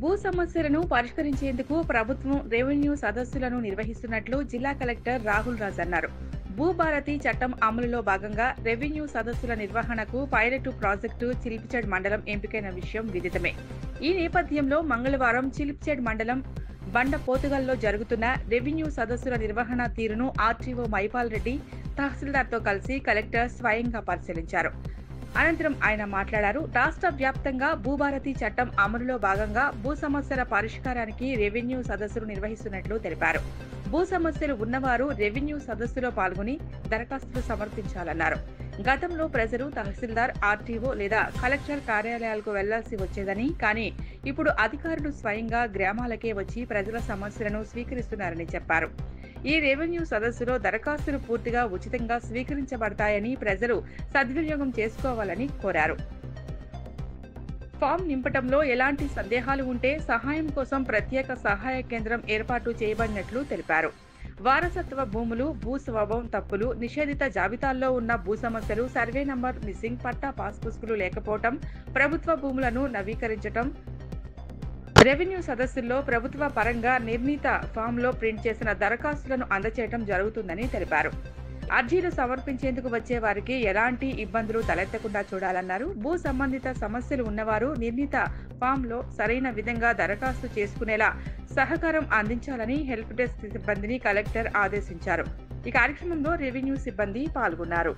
భూ సమస్యలను పరిష్కరించేందుకు ప్రభుత్వం రెవెన్యూ సదస్సులను నిర్వహిస్తున్నట్లు జిల్లా కలెక్టర్ రాహుల్ రాజ్ అన్నారు. భూభారతి చట్టం అమలులో భాగంగా రెవెన్యూ సదస్సుల నిర్వహణకు పైలట్ ప్రాజెక్టు చిలిపిచేడ్ మండలం ఎంపికైన విషయం విదితమే. ఈ నేపథ్యంలో మంగళవారం చిలిపిచేడ్ మండలం బండపోతుగల్లో జరుగుతున్న రెవెన్యూ సదస్సుల నిర్వహణ తీరును ఆర్టీఓ మైపాల్ రెడ్డి తహసీల్దార్తో కలిసి కలెక్టర్ స్వయంగా పరిశీలించారు. అనంతరం ఆయన మాట్లాడారు. రాష్ట్ర వ్యాప్తంగా భూభారతి చట్టం అమలులో భాగంగా భూ సమస్యల పరిష్కారానికి రెవెన్యూ సదస్సులు నిర్వహిస్తున్నట్లు తెలిపారు. భూ సమస్యలు ఉన్నవారు రెవెన్యూ సదస్సులో పాల్గొని దరఖాస్తులు సమర్పించాలన్నారు. గతంలో ప్రజలు తహసీల్దార్, ఆర్టీఓ లేదా కలెక్టర్ కార్యాలయాలకు వెళ్లాల్సి వచ్చేదని, కానీ ఇప్పుడు అధికారులు స్వయంగా గ్రామాలకే వచ్చి ప్రజల సమస్యలను స్వీకరిస్తున్నారని చెప్పారు. ఈ రెవెన్యూ సదస్సులో దరఖాస్తులు పూర్తిగా ఉచితంగా స్వీకరించబడతాయని ప్రజలు సద్వినియోగం చేసుకోవాలని కోరారు. ఫామ్ నింపటంలో ఎలాంటి సందేహాలు ఉంటే సహాయం కోసం ప్రత్యేక సహాయ కేంద్రం ఏర్పాటు చేయబడినట్లు తెలిపారు. వారసత్వ భూములు, భూ స్వభావం తప్పులు, నిషేధిత జాబితాల్లో ఉన్న భూ సమస్యలు, సర్వే నంబర్ మిస్సింగ్, పట్టా పాస్ పుస్తకాలు లేకపోవటం, ప్రభుత్వ భూములను నవీకరించటం, రెవెన్యూ సదస్సుల్లో ప్రభుత్వ పరంగా నిర్ణీత ఫామ్లో ప్రింట్ చేసిన దరఖాస్తులను అందజేయడం జరుగుతుందని తెలిపారు. అర్జీలు సమర్పించేందుకు వచ్చే వారికి ఎలాంటి ఇబ్బందులు తలెత్తకుండా చూడాలన్నారు. భూ సంబంధిత సమస్యలు ఉన్నవారు నిర్ణీత ఫామ్లో సరైన విధంగా దరఖాస్తు చేసుకునేలా సహకారం అందించాలని హెల్ప్ డెస్క్ సిబ్బందిని కలెక్టర్ ఆదేశించారు. ఈ కార్యక్రమంలో రెవెన్యూ సిబ్బంది పాల్గొన్నారు.